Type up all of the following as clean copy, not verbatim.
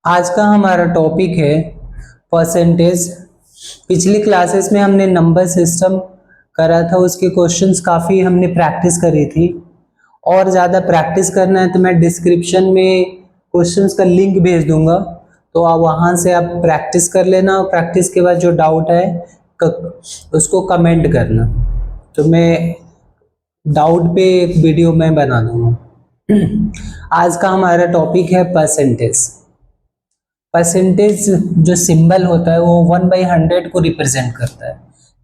आज का हमारा टॉपिक है परसेंटेज। पिछली क्लासेस में हमने नंबर सिस्टम करा था, उसके क्वेश्चंस काफ़ी हमने प्रैक्टिस करी थी। और ज़्यादा प्रैक्टिस करना है तो मैं डिस्क्रिप्शन में क्वेश्चंस का लिंक भेज दूंगा, तो आप वहाँ से आप प्रैक्टिस कर लेना और प्रैक्टिस के बाद जो डाउट है उसको कमेंट करना, तो मैं डाउट पे एक वीडियो मैं बना दूंगा। आज का हमारा टॉपिक है परसेंटेज। परसेंटेज जो सिंबल होता है वो 1/100 को रिप्रेजेंट करता है।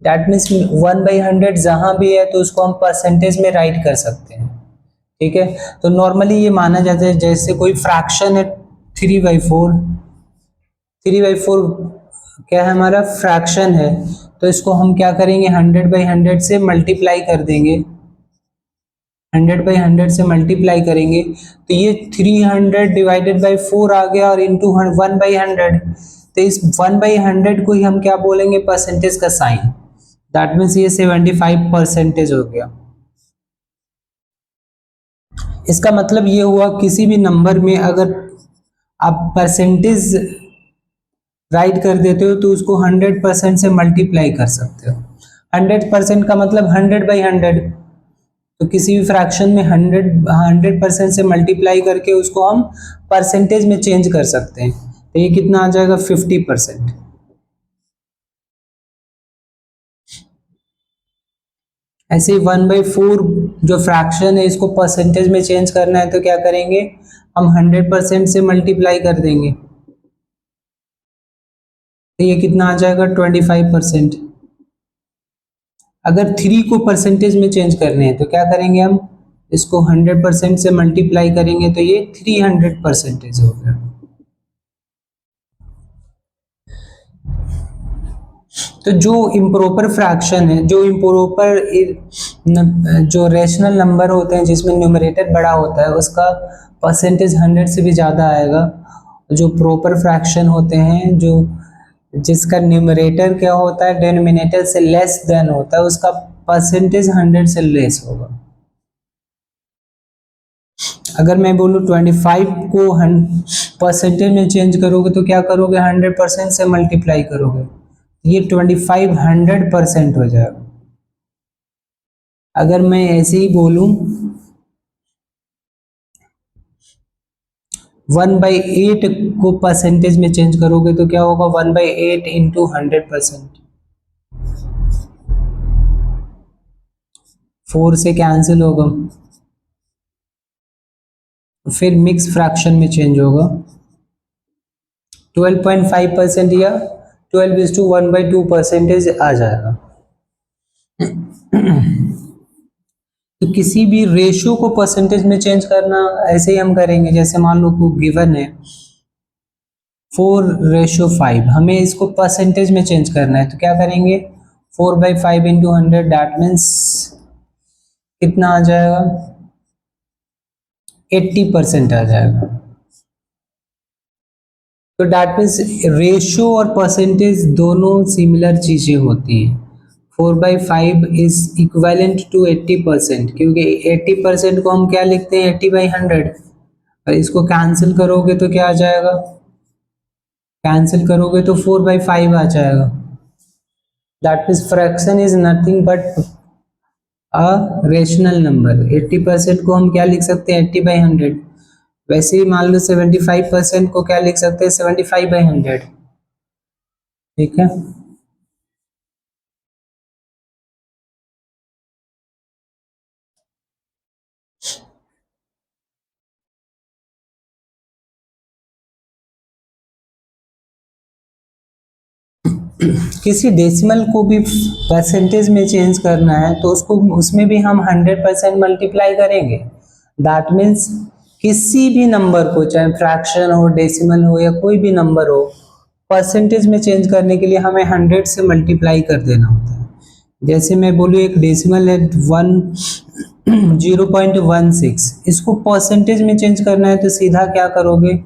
दैट मीन्स 1/100 जहाँ भी है तो उसको हम परसेंटेज में राइट कर सकते हैं। ठीक है, तो नॉर्मली ये माना जाता है जैसे कोई फ्रैक्शन है 3/4। 3/4 क्या है, हमारा फ्रैक्शन है, तो इसको हम क्या करेंगे 100/100 से मल्टीप्लाई कर देंगे। 100/100 से मल्टीप्लाई करेंगे तो ये 300 डिवाइडेड बाई 4 आ गया और इंटू 1/100। तो इस 1/100 को ही हम क्या बोलेंगे, परसेंटेज का साइन। दैट मीन्स ये 75% हो गया। इसका मतलब ये हुआ किसी भी नंबर में अगर आप परसेंटेज राइट कर देते हो तो उसको 100% से मल्टीप्लाई कर सकते हो। 100% का मतलब 100/100, तो किसी भी फ्रैक्शन में 100% से मल्टीप्लाई करके उसको हम परसेंटेज में चेंज कर सकते हैं। तो ये कितना आ जाएगा, 50%। ऐसे ही 1/4 जो फ्रैक्शन है इसको परसेंटेज में चेंज करना है तो क्या करेंगे, हम 100% से मल्टीप्लाई कर देंगे, तो ये कितना आ जाएगा, 25%। अगर 3 को परसेंटेज में चेंज करने हैं तो क्या करेंगे, हम इसको 100% से मल्टीप्लाई करेंगे तो ये 300% हो गया। तो जो इम्प्रॉपर फ्रैक्शन है, जो इम्प्रॉपर जो रेशनल नंबर होते हैं जिसमें न्यूमरेटर बड़ा होता है उसका परसेंटेज 100 से भी ज़्यादा आएगा। जो प्रॉपर फ्रैक्शन होते हैं जो जिसका न्यूमरेटर क्या होता है, डिनोमिनेटर से लेस देन होता है, उसका परसेंटेज 100 से लेस होगा। अगर मैं बोलूँ 25 को परसेंटेज में चेंज करोगे तो क्या करोगे, 100% से मल्टीप्लाई करोगे, ये 25 100% हो जाएगा। अगर मैं ऐसे ही बोलूं 1/8 को परसेंटेज में चेंज करोगे तो क्या होगा, 1/8 इंटू 100%। 4 से कैंसिल होगा, फिर मिक्स फ्रैक्शन में चेंज होगा। 12.5% या 12:1/2% आ जाएगा। तो किसी भी रेशियो को परसेंटेज में चेंज करना ऐसे ही हम करेंगे। जैसे मान लो को गिवन है 4:5, हमें इसको परसेंटेज में चेंज करना है तो क्या करेंगे, 4/5 इंटू 100, दैट मीन्स कितना आ जाएगा, 80% आ जाएगा। तो दैट मीन्स रेशियो और परसेंटेज दोनों सिमिलर चीजें होती हैं। 4/5 इज इक्वेलेंट टू 80%, क्योंकि 80% को हम क्या लिखते हैं, 80/100। और इसको कैंसिल करोगे तो क्या आ जाएगा, कैंसिल करोगे तो 4/5 आ जाएगा। That means fraction is nothing but a rational number. 80% को हम क्या लिख सकते हैं, 80/100। वैसे ही मान लो 75% को क्या लिख सकते हैं, 75/100। ठीक है, किसी डेसिमल को भी परसेंटेज में चेंज करना है तो उसको उसमें भी हम 100% मल्टीप्लाई करेंगे। दैट मीन्स किसी भी नंबर को, चाहे फ्रैक्शन हो, डेसिमल हो या कोई भी नंबर हो, परसेंटेज में चेंज करने के लिए हमें 100 से मल्टीप्लाई कर देना होता है। जैसे मैं बोलूँ एक डेसिमल है 0.16, इसको परसेंटेज में चेंज करना है तो सीधा क्या करोगे,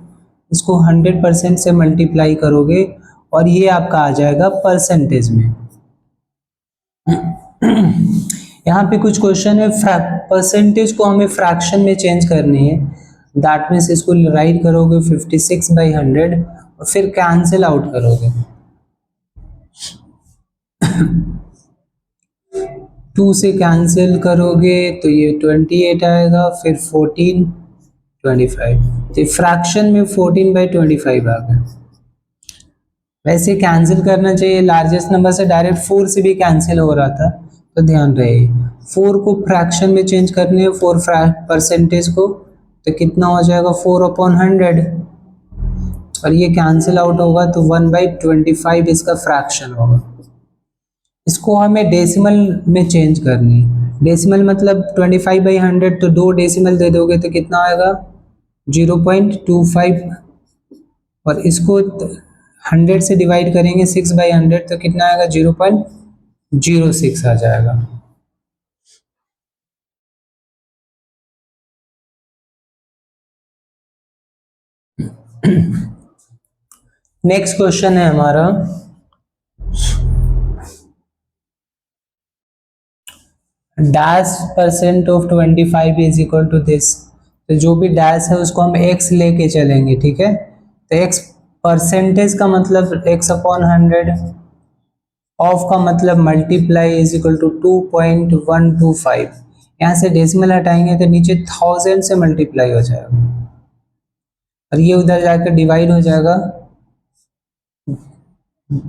इसको 100% से मल्टीप्लाई करोगे और ये आपका आ जाएगा परसेंटेज में। यहाँ पे कुछ क्वेश्चन है, परसेंटेज को हमें फ्रैक्शन में चेंज करनी है। दैट मीन्स इसको राइट करोगे 56/100 और फिर कैंसिल आउट करोगे। 2 से कैंसिल करोगे तो ये 28 आएगा, फिर 14, 25। तो फ्रैक्शन में 14/25 आ गया। वैसे कैंसिल करना चाहिए लार्जेस्ट नंबर से, डायरेक्ट 4 से भी कैंसिल हो रहा था, तो ध्यान रहे 4 को फ्रैक्शन में चेंज करने है, 4% को, तो कितना हो जाएगा 4/100 और ये कैंसिल आउट होगा तो 1/25 इसका फ्रैक्शन होगा। इसको हमें डेसिमल में चेंज करनी है। डेसिमल मतलब 25/100, तो 2 डेसिमल दे दोगे तो कितना आएगा 0.25 और इसको 100 से डिवाइड करेंगे 6/100 तो कितना आएगा 0.06 आ जाएगा। नेक्स्ट क्वेश्चन है हमारा dash % of 25 is equal to this. तो जो भी डैश है उसको हम x लेके चलेंगे, ठीक है। तो x परसेंटेज का मतलब x/100, ऑफ का मतलब मल्टीप्लाई इज इक्वल टू 2.125। यहाँ से डेसिमल हटाएंगे तो नीचे 1000 से मल्टीप्लाई हो जाएगा और ये उधर जाकर डिवाइड हो जाएगा,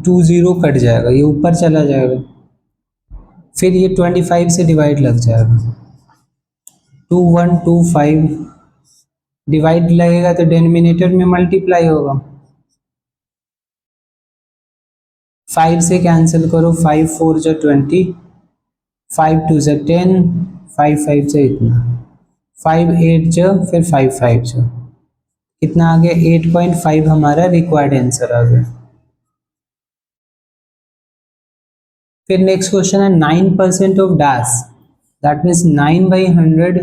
20 कट जाएगा, ये ऊपर चला जाएगा, फिर ये 25 से डिवाइड लग जाएगा, 2125 डिवाइड लगेगा तो डिनोमिनेटर में मल्टीप्लाई होगा। 5 से कैंसिल करो, 5 4 जो 20, 5 2 जो 10, 5 5 जो इतना, 5 8 जो, फिर 5 5 जो, कितना आ गया 8.5 हमारा रिक्वायर्ड आंसर आ गया। फिर नेक्स्ट क्वेश्चन है 9% of dash, that means 9/100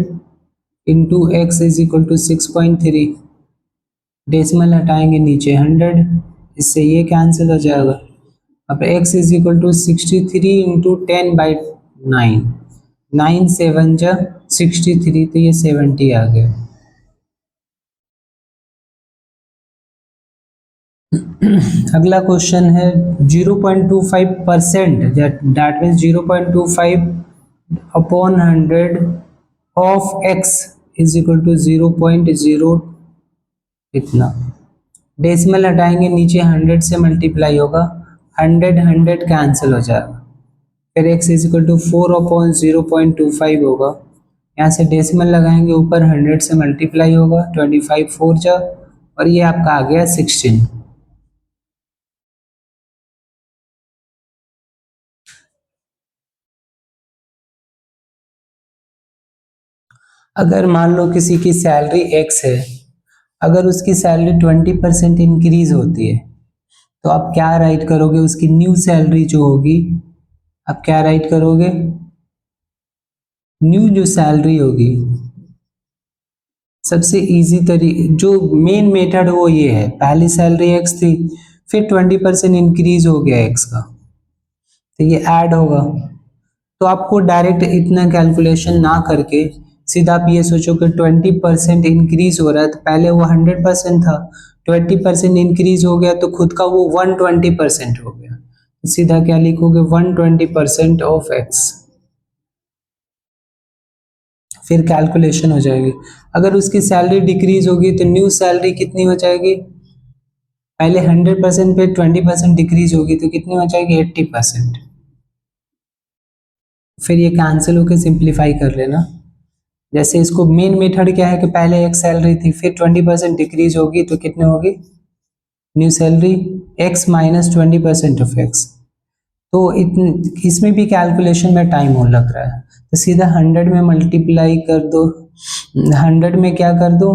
into x is equal to 6.3। Decimal हटाएंगे नीचे 100, इससे ये कैंसिल हो जाएगा। अब x is equal to 63 into 10/9, 9 7 जा 63, तो ये 70 आ गया। अगला क्वेश्चन है 0.25%, that means 0.25 upon 100 of x is equal to 0.0 इतना। डेसिमल हटाएंगे नीचे 100 से मल्टीप्लाई होगा, 100 कैंसिल हो जाएगा, फिर x इज इक्वल टू 4/0.25 होगा। यहाँ से डेसिमल लगाएंगे, ऊपर 100 से मल्टीप्लाई होगा, 25 4 जा और ये आपका आ गया 16। अगर मान लो किसी की सैलरी x है, अगर उसकी सैलरी 20% इंक्रीज होती है तो आप क्या राइट करोगे, उसकी न्यू सैलरी जो होगी आप क्या राइट करोगे, न्यू जो सैलरी होगी। सबसे इजी जो मेन मेथड वो ये है, पहली सैलरी x थी, फिर 20% इंक्रीज हो गया x का, तो ये ऐड होगा। तो आपको डायरेक्ट इतना कैलकुलेशन ना करके सीधा आप ये सोचो कि 20% इंक्रीज हो रहा है, तो पहले वो 100% था, 20% इंक्रीज हो गया तो खुद का वो 120% हो गया, तो सीधा क्या लिखोगे 120% ऑफ x, फिर कैलकुलेशन हो जाएगी। अगर उसकी सैलरी डिक्रीज होगी तो न्यू सैलरी कितनी हो जाएगी, पहले 100% पे 20% डिक्रीज होगी तो कितनी हो जाएगी 80%। फिर ये कैंसिल होकर सिंप्लीफाई कर लेना। जैसे इसको मेन मेथड क्या है कि पहले एक सैलरी थी, फिर 20% डिक्रीज होगी तो कितने होगी new salary x minus 20% of x। तो इसमें भी कैलकुलेशन में टाइम हो लग रहा है, तो सीधा 100 में मल्टीप्लाई कर दो, 100 में क्या कर दो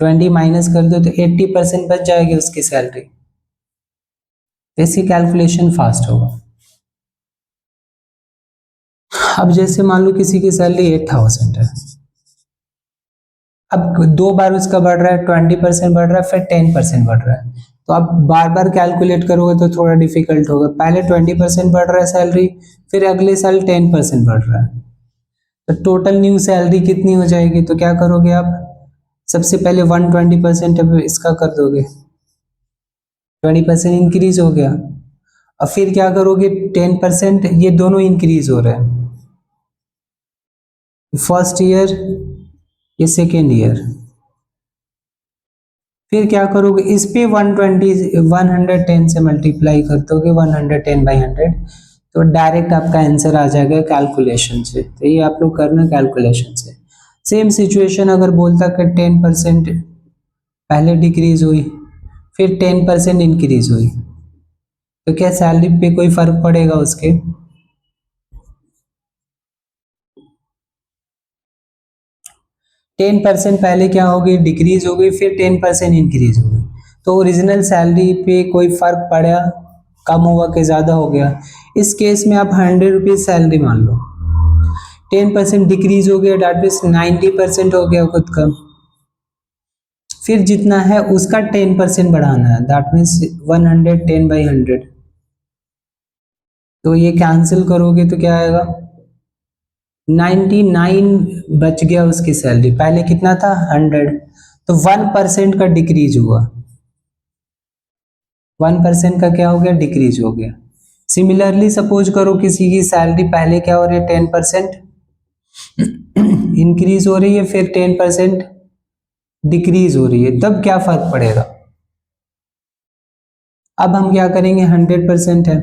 20 माइनस कर दो तो 80% बच जाएगी उसकी सैलरी, ऐसी कैलकुलेशन फास्ट होगा। अब जैसे मान लो किसी की सैलरी 8000 है, अब 2 बार उसका बढ़ रहा है, 20% बढ़ रहा है, फिर 10% बढ़ रहा है, तो आप बार बार कैलकुलेट करोगे तो थोड़ा डिफिकल्ट होगा। पहले 20% बढ़ रहा है सैलरी, फिर अगले साल 10% बढ़ रहा है, तो टोटल न्यू सैलरी कितनी हो जाएगी, तो क्या करोगे आप सबसे पहले 120% अब इसका कर दोगे, 20% इंक्रीज हो गया। अब फिर क्या करोगे, 10%, ये दोनों इंक्रीज हो रहे हैं, फर्स्ट ईयर ये सेकेंड ईयर। फिर क्या करोगे, इस पे 110 से मल्टीप्लाई कर दोगे, 110/100, तो डायरेक्ट आपका आंसर आ जाएगा कैलकुलेशन से। तो ये आप लोग करना कैलकुलेशन से। सेम सिचुएशन अगर बोलता कि 10% पहले डिक्रीज हुई फिर 10% इंक्रीज हुई, तो क्या सैलरी पे कोई फर्क पड़ेगा उसके? 10% पहले क्या हो गई, डिक्रीज हो गई, फिर 10% इंक्रीज हो गई, तो ओरिजिनल सैलरी पे कोई फर्क पड़ा, कम हुआ कि ज़्यादा हो गया? इस केस में आप 100 रुपीज़ सैलरी मान लो, 10% डिक्रीज हो गया, डेट मीन्स 90% हो गया खुद का, फिर जितना है उसका 10% बढ़ाना है, दैट मीन्स 110/100। तो ये कैंसिल करोगे तो क्या आएगा, 99 बच गया उसकी सैलरी, पहले कितना था 100, तो 1% का डिक्रीज हुआ, 1% का क्या हो गया, डिक्रीज हो गया। सिमिलरली सपोज करो किसी की सैलरी पहले क्या हो रही है, 10% इंक्रीज हो रही है, फिर 10% डिक्रीज हो रही है, तब क्या फर्क पड़ेगा? अब हम क्या करेंगे, 100% है,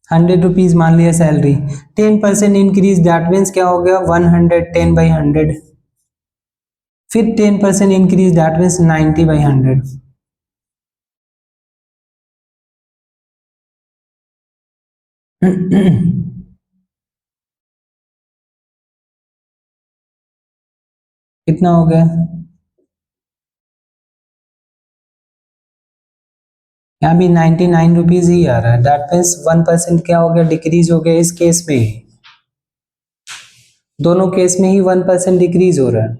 100 रुपीज मान लिया सैलरी, 10% इंक्रीज, दैट मीन्स क्या हो गया, 110/100, फिर 10% इंक्रीज, दैट मीन्स 90/100। कितना हो गया, यहाँ भी 99 रुपीज ही आ रहा है, दैट मीन्स 1% क्या हो गया, डिक्रीज हो गया इस केस में ही, दोनों केस में ही 1% डिक्रीज हो रहा है।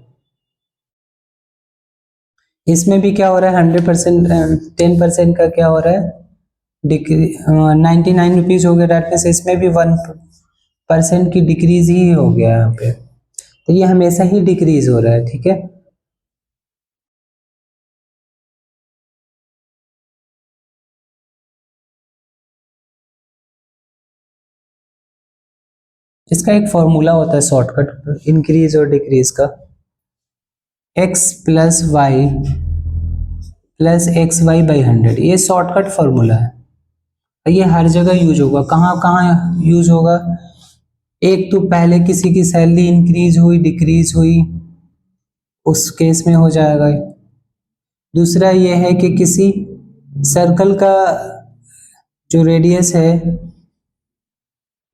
इसमें भी क्या हो रहा है, 100%, 10% का क्या हो रहा है, डिक्री 99 रुपीज हो गया, दैट मीन्स इसमें भी 1% की डिक्रीज ही हो गया यहाँ पे, तो ये हमेशा ही डिक्रीज हो रहा है, ठीक है। इसका एक फॉर्मूला होता है शॉर्टकट इंक्रीज और डिक्रीज का, x+y+xy/100, ये शॉर्टकट फॉर्मूला है, ये हर जगह यूज होगा। कहाँ कहाँ यूज होगा, एक तो पहले किसी की सैलरी इंक्रीज हुई डिक्रीज हुई उस केस में हो जाएगा, दूसरा ये है कि किसी सर्कल का जो रेडियस है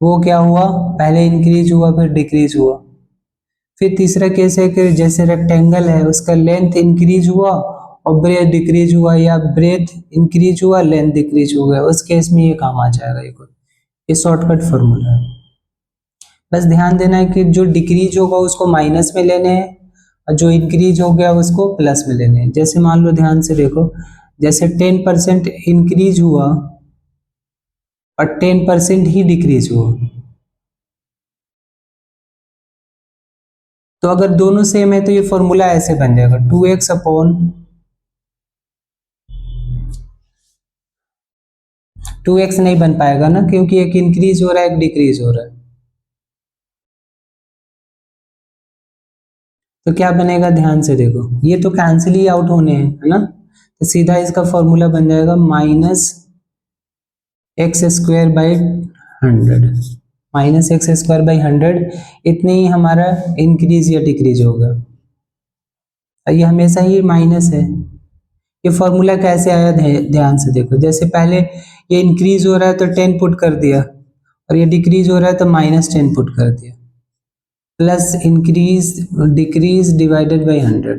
वो क्या हुआ, पहले इंक्रीज हुआ फिर डिक्रीज हुआ, फिर तीसरा केस है कि जैसे रेक्टेंगल है उसका लेंथ इंक्रीज हुआ और ब्रेथ डिक्रीज हुआ, या ब्रेथ इंक्रीज हुआ लेंथ डिक्रीज हो गया, उस केस में ये काम आ जाएगा। ये शॉर्टकट फॉर्मूला है, बस ध्यान देना है कि जो डिक्रीज होगा उसको माइनस में लेने हैं और जो इंक्रीज हो गया उसको प्लस में लेने हैं। जैसे मान लो, ध्यान से देखो, जैसे 10% इंक्रीज हुआ और 10% ही डिक्रीज हुआ, तो अगर दोनों सेम है तो ये फॉर्मूला ऐसे बन जाएगा, 2x नहीं बन पाएगा ना, क्योंकि एक इंक्रीज हो रहा है एक डिक्रीज हो रहा है, तो क्या बनेगा, ध्यान से देखो, ये तो कैंसिल ही आउट होने हैं, है ना, तो सीधा इसका फॉर्मूला बन जाएगा -x²/100, -x²/100, इतने ही हमारा इंक्रीज या डिक्रीज होगा, ये हमेशा ही माइनस है। ये फॉर्मूला कैसे आया, ध्यान से देखो, जैसे पहले ये इंक्रीज हो रहा है तो 10 पुट कर दिया, और ये डिक्रीज हो रहा है तो -10 पुट कर दिया, plus increase decrease divided by 100,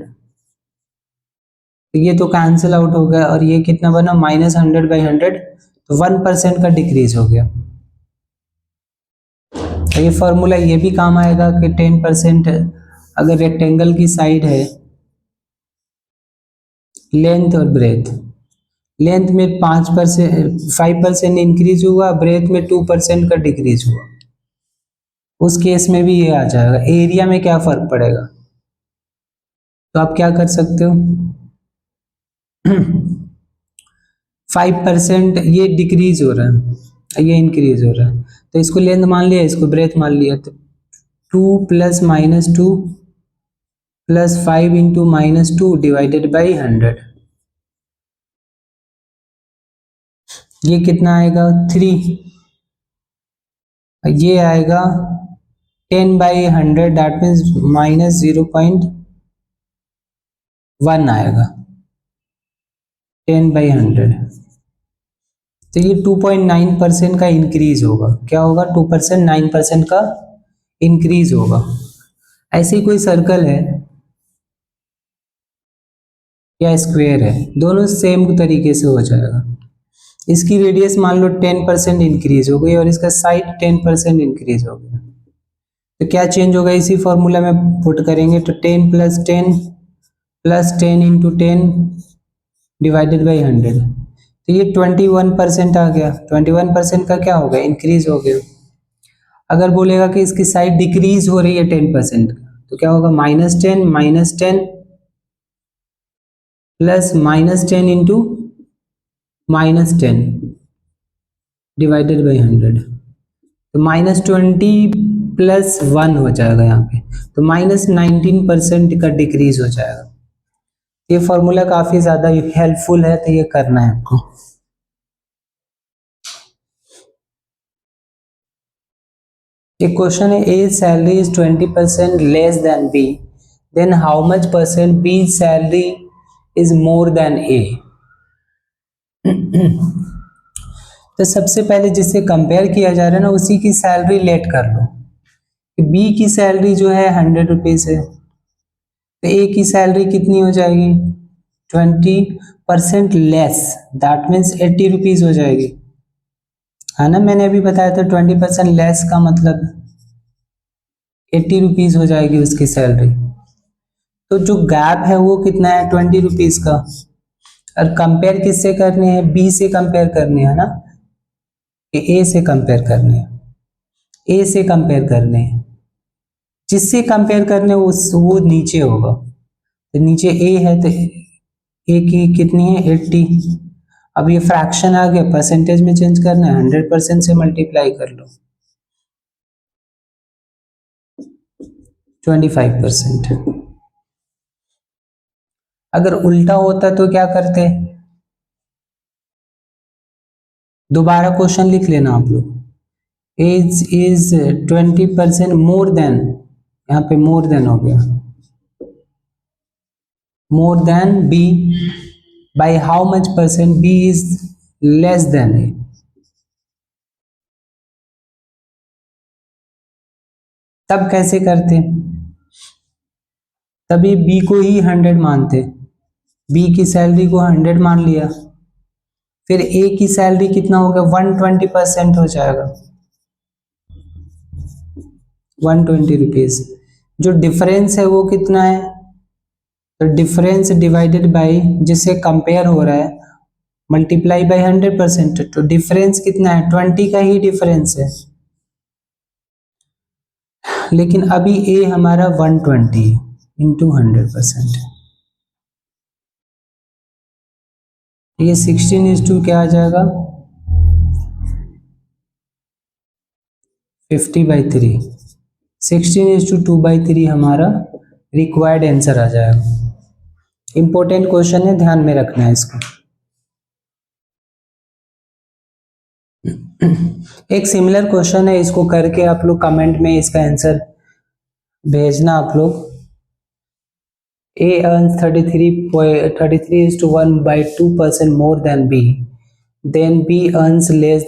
तो ये तो कैंसिल आउट हो गया, और ये कितना बना, -100/100, तो 1% का डिक्रीज हो गया। तो ये फॉर्मूला ये भी काम आएगा कि 10% अगर रेक्टेंगल की साइड है, लेंथ और ब्रेथ, लेंथ में 5% इंक्रीज हुआ, ब्रेथ में 2% का डिक्रीज हुआ, उस केस में भी ये आ जाएगा। एरिया में क्या फर्क पड़ेगा, तो आप क्या कर सकते हो 5% ये डिक्रीज हो रहा है, ये इंक्रीज हो रहा है, तो इसको लेंथ मान लिया, इसको ब्रेथ मान लिया, तो 2 + -2 + 5 × -2 डिवाइडेड बाई 100, ये कितना आएगा 3, ये आएगा 10/100, दैट मीन्स -0.1 आएगा 10/100। तो ये 2.9% का इंक्रीज होगा, क्या होगा 2%, 9% का इंक्रीज होगा। ऐसे ही कोई सर्कल है या स्क्वायर है, दोनों सेम तरीके से हो जाएगा। इसकी रेडियस मान लो 10% इंक्रीज हो गई और इसका साइड 10% इंक्रीज हो गया, तो क्या चेंज होगा, इसी फॉर्मूला में पुट करेंगे, तो 10 + 10 + 10 × 10 डिवाइडेड बाई 100, तो ये 21% आ गया। 21% का क्या हो गया, इंक्रीज हो गया। अगर बोलेगा कि इसकी साइड डिक्रीज हो रही है 10% का, तो क्या होगा -10 - 10 + -10 × -10 डिवाइडेड बाई 100, तो -20 + 1 हो जाएगा यहाँ पे, तो -19% का डिक्रीज हो जाएगा। ये फॉर्मूला काफी ज्यादा हेल्पफुल है, तो ये करना है आपको। एक क्वेश्चन है, A salary is 20% less than B, then how much % B salary is more than A. तो सबसे पहले जिससे कंपेयर किया जा रहा है ना, उसी की सैलरी लेट कर लो। बी की सैलरी जो है 100 रुपीज है, तो ए की सैलरी कितनी हो जाएगी 20% लेस, दैट मीन्स 80 रुपीज हो जाएगी, है ना। मैंने अभी बताया था 20% लेस का मतलब 80 रुपीज हो जाएगी उसकी सैलरी। तो जो गैप है वो कितना है 20 रुपीज का, और कंपेयर किससे करने हैं, बी से कंपेयर करने हैं ना, कि ए से कंपेयर करने हैं, ए से कंपेयर करने हैं, जिससे कंपेयर करने उस वो नीचे होगा, तो नीचे ए है, तो ए की कितनी है 80। अब ये फ्रैक्शन आ गया, परसेंटेज में चेंज करना है, 100% से मल्टीप्लाई कर लो 25%। अगर उल्टा होता तो क्या करते, दोबारा क्वेश्चन लिख लेना आप लोग, एज इज 20% मोर देन, यहाँ पे मोर देन हो गया, more than B by how much % B is less than A. तब कैसे करते, तभी बी को ही 100 मानते, बी की सैलरी को 100 मान लिया, फिर ए की सैलरी कितना हो गया 120% हो जाएगा, 120 रुपीज। जो डिफरेंस है वो कितना है, तो डिफरेंस डिवाइडेड बाई जिससे कंपेयर हो रहा है मल्टीप्लाई बाई 100%, तो डिफरेंस कितना है 20 का ही डिफरेंस है, लेकिन अभी ए हमारा 120 इंटू 100%, ये 16:2 क्या आ जाएगा 50/3, 16:2/3 हमारा रिक्वायर्ड आंसर आ जाएगा। इंपॉर्टेंट क्वेश्चन है, ध्यान में रखना है इसको। एक सिमिलर क्वेश्चन है, इसको करके आप लोग कमेंट में इसका आंसर भेजना आप लोग। A earns 33:1/2% more than B, then B earns less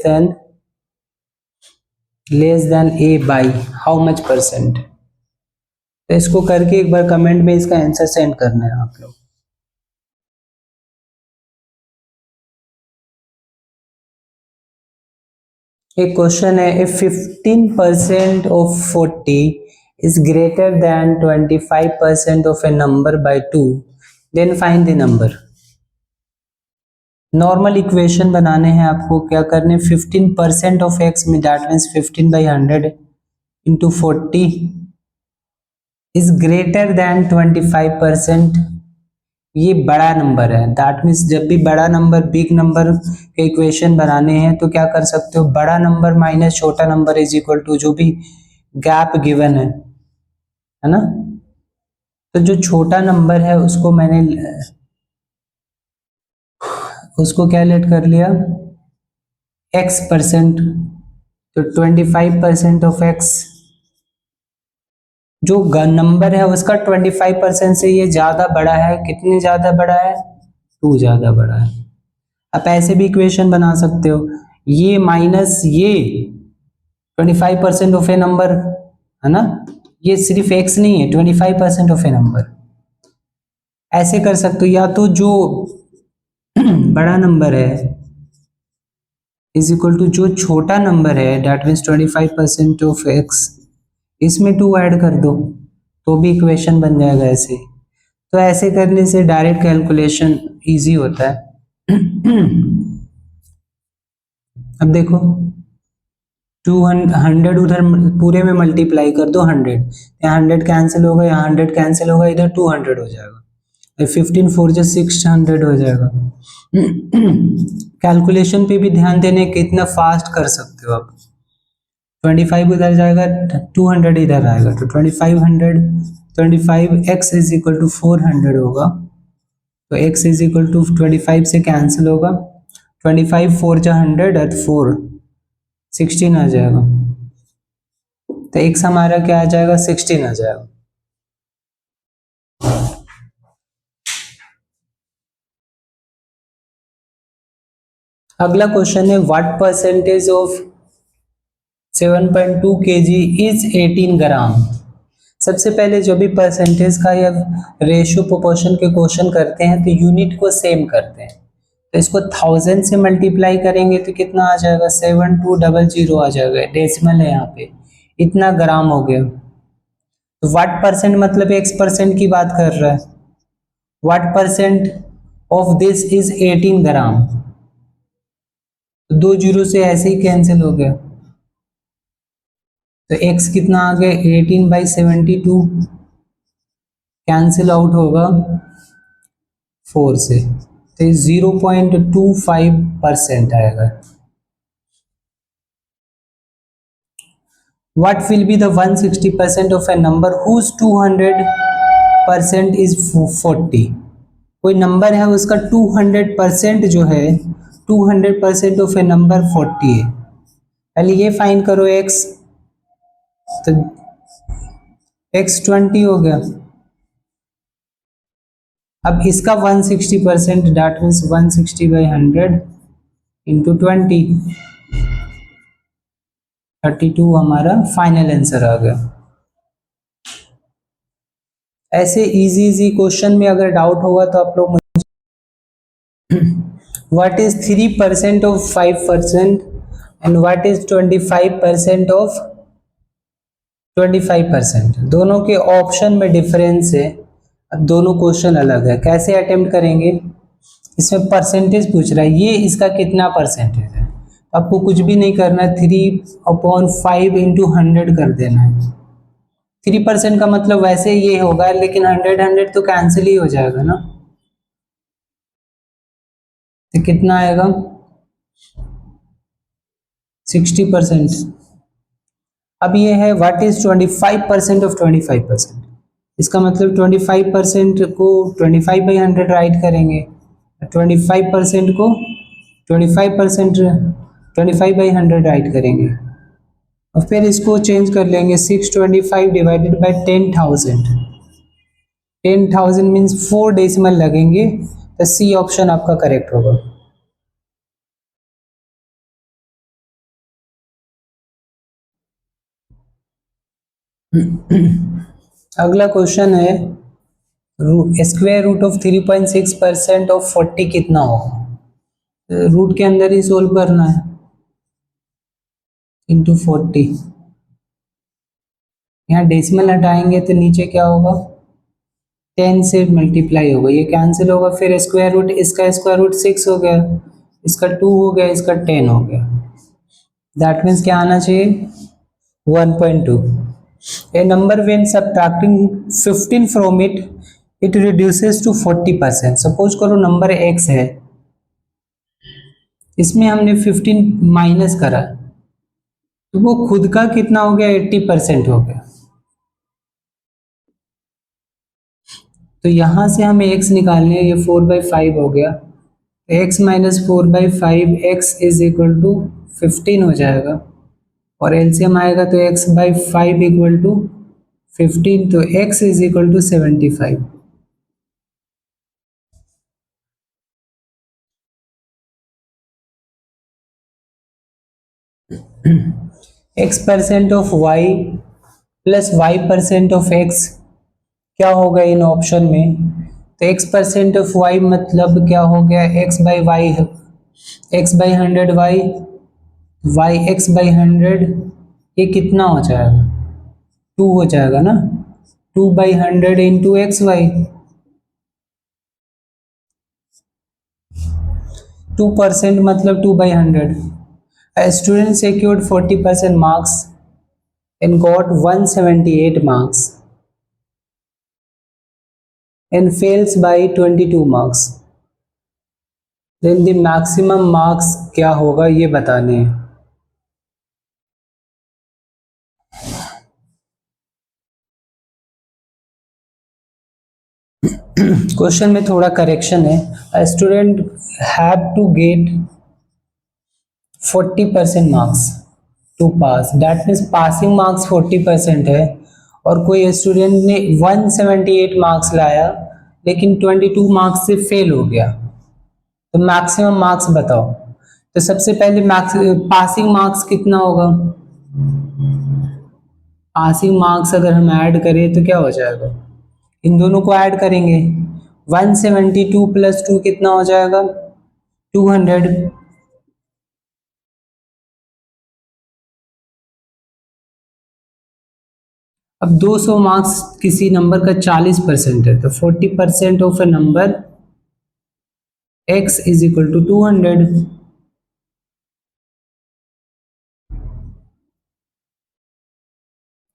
than A by how much %? तो इसको करके एक बार कमेंट में इसका आंसर सेंड करना है आप लोग। एक क्वेश्चन है, if 15% of 40 is greater than 25% of a number by 2, then find the number। Normal equation बनाने हैं आपको, क्या करने 15% ऑफ एक्स में, that means 15/100 into 40 is greater than 25%, ये बड़ा नंबर है। दैट मीन्स जब भी बड़ा नंबर बिग नंबर के इक्वेशन बनाने हैं तो क्या कर सकते हो, बड़ा नंबर माइनस छोटा नंबर इज इक्वल टू जो भी गैप गिवन है ना। तो जो छोटा नंबर है उसको मैंने उसको क्या लेट कर लिया, x%। तो 25% ऑफ x, जो नंबर है उसका 25% से ये ज्यादा बड़ा है, कितनी ज्यादा बड़ा है, 2 ज्यादा बड़ा है। आप ऐसे भी इक्वेशन बना सकते हो, ये माइनस ये 25% ऑफ ए नंबर, है ना, ये सिर्फ x नहीं है, 25% ऑफ ए नंबर। ऐसे कर सकते हो, या तो जो बड़ा नंबर है इज इक्वल टू जो छोटा नंबर है, दैट मीन्स 25% ऑफ x, इसमें 2 ऐड कर दो तो भी इक्वेशन बन जाएगा ऐसे। तो ऐसे करने से डायरेक्ट कैलकुलेशन इजी होता है। अब देखो 200 उधर पूरे में मल्टीप्लाई कर दो 100, यहाँ 100 कैंसिल होगा, यहाँ 100 कैंसिल होगा, इधर 200 हो जाएगा। 15 4 जो 600 हो जाएगा। कैलकुलेशन पे भी ध्यान देने, कितना फास्ट कर सकते हो आप। 25 उधर जाएगा, 200 इधर आएगा, तो 2500, 25x इज इक्वल टू 400 होगा। तो x इज इक्वल टू 25 से कैंसिल होगा, 25 4 जा 100 और 4 16 आ जाएगा। तो x हमारा क्या आ जाएगा, 16 आ जाएगा। अगला क्वेश्चन है, what percentage of 7.2 kg is 18 ग्राम। सबसे पहले जो भी परसेंटेज का या रेशियो प्रोपोर्शन के क्वेश्चन करते हैं तो यूनिट को सेम करते हैं। तो इसको 1000 से मल्टीप्लाई करेंगे तो कितना आ जाएगा, 7200 आ जाएगा, डेसिमल है यहाँ पे, इतना ग्राम हो गया। तो व्हाट परसेंट मतलब x% की बात कर रहा है, what percent of this is 18 ग्राम। तो 2 जीरो से ऐसे ही कैंसिल हो गया, तो x कितना आ गया, 18/72, कैंसिल आउट होगा 4 से, तो 0.25% आएगा। What will be the 160% of a number whose 200% is 40? कोई नंबर है उसका 200% जो है, 200% ऑफ ए नंबर 40 है। पहले ये फाइंड करो x, तो x 20 हो गया। अब इसका 160%, दैट मीन्स 160/100 इंटू 20, 32 हमारा फाइनल आंसर आ गया। ऐसे इजी क्वेश्चन में अगर डाउट होगा तो आप लोग what is 3% of 5% and what is 25% of 25%, दोनों के ऑप्शन में डिफरेंस है। अब दोनों क्वेश्चन अलग है, कैसे अटेम्प्ट करेंगे, इसमें परसेंटेज पूछ रहा है, ये इसका कितना परसेंटेज है। आपको कुछ भी नहीं करना है, 3/5 इंटू 100 कर देना है। 3% का मतलब वैसे ये होगा, लेकिन 100 तो कैंसिल ही हो जाएगा ना, तो कितना आएगा, 60%। अब ये है व्हाट इज 25% ऑफ 25%, इसका मतलब 25% को 25/100 राइट करेंगे, 25% को 25% 25/100 राइट करेंगे, और फिर इसको चेंज कर लेंगे, 625 डिवाइडेड बाई 10,000। 10,000 मीन्स 4 डेसिमल लगेंगे, तो सी ऑप्शन आपका करेक्ट होगा। अगला क्वेश्चन है, स्क्वायर रूट ऑफ 3.6% ऑफ 40 कितना होगा। रूट के अंदर ही सोल्व करना है, इंटू 40, यहाँ डेसिमल हटाएंगे तो नीचे क्या होगा, 10 से मल्टीप्लाई होगा, ये कैंसिल होगा, फिर स्क्वायर रूट, इसका स्क्वायर रूट 6 हो गया, इसका 2 हो गया, इसका 10 हो गया। दैट मीन्स क्या आना चाहिए, 1.2। A number when subtracting 15 from it it reduces to 40%। Suppose करो नंबर x है, इसमें हमने 15 माइनस करा तो वो खुद का कितना हो गया, 80% हो गया। तो यहां से हमें x निकालने हैं, ये 4/5 हो गया, x minus 4/5 x is equal to 15 हो जाएगा, और एलसीएम आएगा तो x/5 इक्वल टू 15, तो x is equal to 75। x% of y plus y% of x क्या होगा इन ऑप्शन में, तो x% ऑफ y मतलब क्या हो गया, x/y, x/100 y x/100, ये कितना हो जाएगा, 2 हो जाएगा ना, 2/100 इंटू XY, 2% मतलब 2/100। A student secured 40% marks and got 178 marks and fails by 22 marks. Then the maximum marks क्या होगा ये बताने हैं। क्वेश्चन में थोड़ा करेक्शन है। A student have to get 40% marks to pass, that means passing marks 40% है, और कोई स्टूडेंट ने 178 मार्क्स लाया लेकिन 22 मार्क्स से फेल हो गया, तो मैक्सिमम मार्क्स बताओ। तो सबसे पहले पासिंग मार्क्स कितना होगा, पासिंग मार्क्स अगर हम ऐड करें तो क्या हो जाएगा, इन दोनों को ऐड करेंगे, 172 प्लस 2 कितना हो जाएगा, 200। अब 200 मार्क्स किसी नंबर का 40% है, तो 40% of a number x is equal to 200।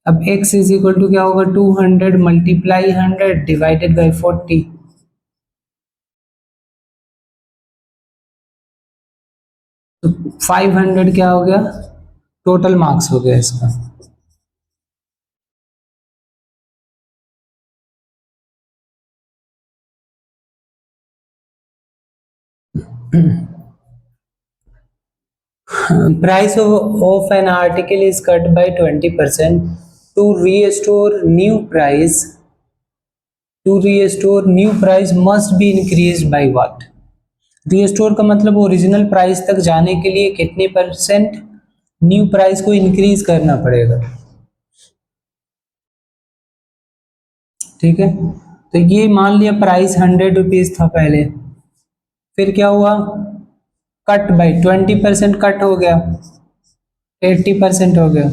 अब x इज इक्वल टू क्या होगा, 200 मल्टीप्लाई 100 डिवाइडेड बाई 40, तो 500 क्या हो गया, टोटल मार्क्स हो गया इसका। Price of an article is cut by 20%. To restore new price, must be increased by what? Restore का मतलब ओरिजिनल प्राइस तक जाने के लिए कितने परसेंट न्यू प्राइस को इंक्रीज करना पड़ेगा, ठीक है। तो ये मान लिया प्राइस 100 रुपीज था पहले, फिर क्या हुआ, कट बाई 20% कट हो गया, 80% हो गया।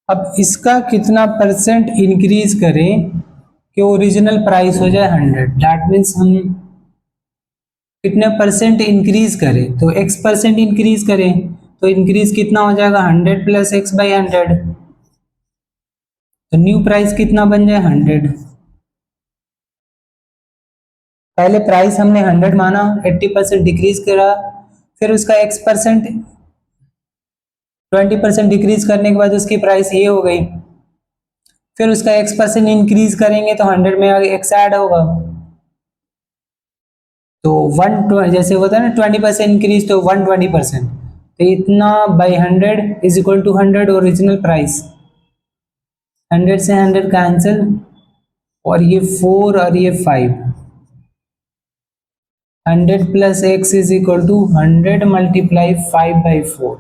अब इसका कितना परसेंट इंक्रीज करें कि ओरिजिनल प्राइस हो जाए 100, दैट मीन्स हम कितने परसेंट इंक्रीज करें, तो x% इंक्रीज करें, तो इंक्रीज कितना हो जाएगा, 100 प्लस x/100, तो न्यू प्राइस कितना बन जाए, 100। पहले प्राइस हमने 100 माना, 80% डिक्रीज करा, फिर उसका x% 20% डिक्रीज करने के बाद उसकी प्राइस ये हो गई, फिर उसका x% इंक्रीज करेंगे तो 100 में आगे x ऐड होगा, तो 1 जैसे होता है ना 20% इंक्रीज तो 120%, तो इतना by 100 is equal to 100 original price, 100 से 100 कैंसिल, और ये 4 और ये 5, 100 plus x is equal to 100 multiply 5/4,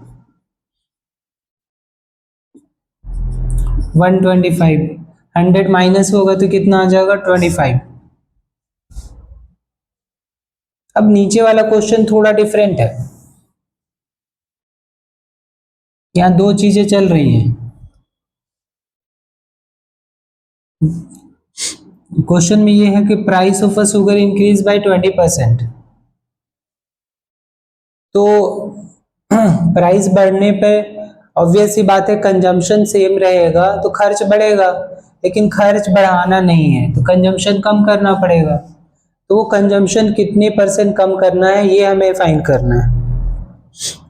125, 100 minus होगा तो कितना आ जाएगा, 25। अब नीचे वाला क्वेश्चन थोड़ा डिफरेंट है, यहाँ दो चीजें चल रही हैं। क्वेश्चन में ये है कि price of a sugar increase by 20%, तो प्राइस बढ़ने पे ऑब्वियस सी बात है, कंजम्पशन सेम रहेगा तो खर्च बढ़ेगा, लेकिन खर्च बढ़ाना नहीं है तो कंजम्पशन कम करना पड़ेगा। तो वो कंजम्पशन कितने % कम करना है ये हमें फाइंड करना है।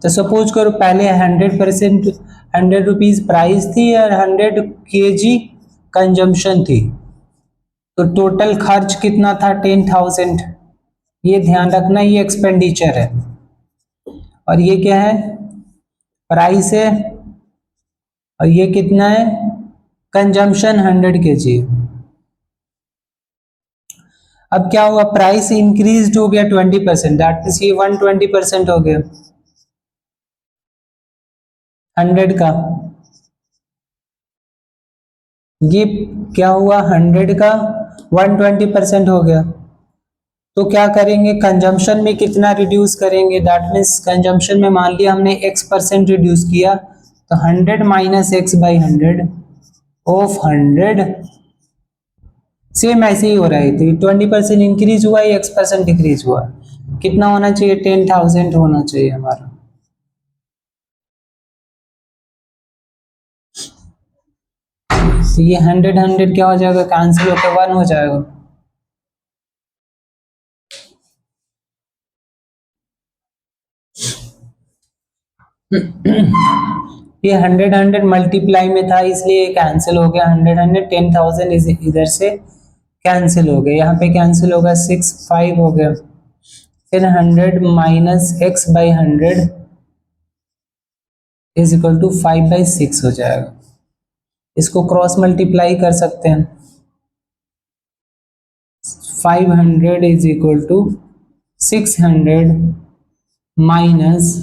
तो सपोज करो पहले 100% 100 रुपीज प्राइस थी और 100 kg कंजम्पशन थी, तो टोटल खर्च कितना था 10,000। ये ध्यान रखना, ये एक्सपेंडिचर है और ये क्या है, प्राइस है, और ये कितना है, कंजम्पशन 100 kg। अब क्या हुआ, प्राइस इंक्रीज हो गया 20%, दैट मींस ये 120% हो गया 100 का। ये क्या हुआ, 100 का 120% हो गया। तो क्या करेंगे, कंजम्पशन में कितना रिड्यूस करेंगे, दैट मीन्स कंजम्पशन में मान लिया हमने x% रिड्यूस किया, तो 100 minus X by 100 of 100, same ऐसे ही हो रहा है। तो 20% इंक्रीज हुआ या x% डिक्रीज हुआ, कितना होना चाहिए, 10,000 होना चाहिए हमारा। तो ये 100 क्या हो जाएगा, कैंसिल होकर 1 हो जाएगा। ये 100 मल्टीप्लाई में था इसलिए कैंसिल हो गया, 100 10,000 इधर से कैंसिल हो गया, यहाँ पे कैंसिल होगा 6 5 हो गया, फिर 100 minus X by 100 is equal to 5/6 हो जाएगा। इसको क्रॉस मल्टीप्लाई कर सकते हैं, 500 इज इक्वल टू 600 माइनस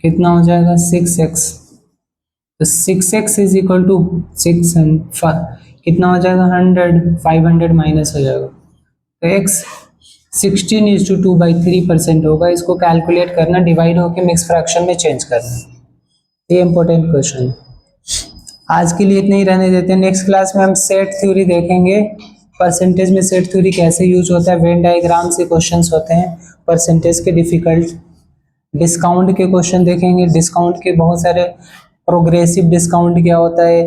कितना हो जाएगा 6x, तो 6x इज इक्वल टू 6 कितना हो जाएगा 100, 500 माइनस हो जाएगा, तो x 16:2/3% होगा। इसको कैलकुलेट करना, डिवाइड होकर मिक्स फ्रैक्शन में चेंज करना, ये इंपॉर्टेंट क्वेश्चन है। आज के लिए इतने ही रहने देते हैं, नेक्स्ट क्लास में हम सेट थ्योरी देखेंगे, परसेंटेज में सेट थ्योरी कैसे यूज होता है, वेन डायग्राम से क्वेश्चंस होते हैं परसेंटेज के डिफिकल्ट, डिस्काउंट के क्वेश्चन देखेंगे, डिस्काउंट के बहुत सारे, प्रोग्रेसिव डिस्काउंट क्या होता है,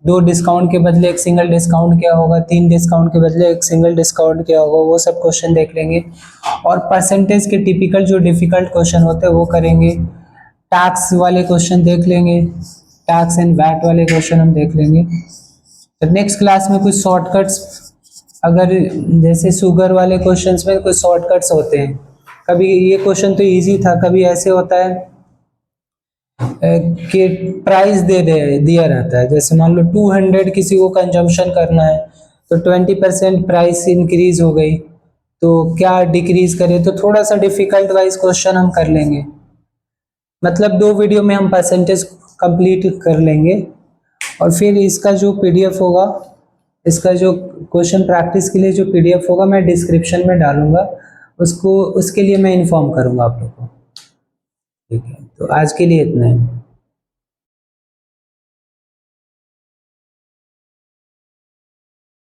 2 डिस्काउंट के बदले एक सिंगल डिस्काउंट क्या होगा, 3 डिस्काउंट के बदले एक सिंगल डिस्काउंट क्या होगा, वो सब क्वेश्चन देख लेंगे। और परसेंटेज के टिपिकल जो डिफिकल्ट क्वेश्चन होते हैं वो करेंगे, टैक्स वाले क्वेश्चन देख लेंगे, टैक्स एंड वैट वाले क्वेश्चन हम देख लेंगे। तो नेक्स्ट क्लास में कुछ शॉर्टकट्स, अगर जैसे शुगर वाले क्वेश्चंस में कुछ शॉर्टकट्स होते हैं, कभी ये क्वेश्चन तो इजी था, कभी ऐसे होता है कि प्राइस दिया रहता है, जैसे मान लो 200 किसी को कंजम्पशन करना है, तो 20% प्राइस इंक्रीज हो गई, तो क्या डिक्रीज करे, तो थोड़ा सा डिफिकल्ट वाइज क्वेश्चन हम कर लेंगे। मतलब 2 वीडियो में हम परसेंटेज कंप्लीट कर लेंगे, और फिर इसका जो PDF होगा, इसका जो क्वेश्चन प्रैक्टिस के लिए जो PDF होगा मैं डिस्क्रिप्शन में डालूंगा, उसके लिए मैं इन्फॉर्म करूंगा आप लोग को। ठीक है, तो आज के लिए इतना है।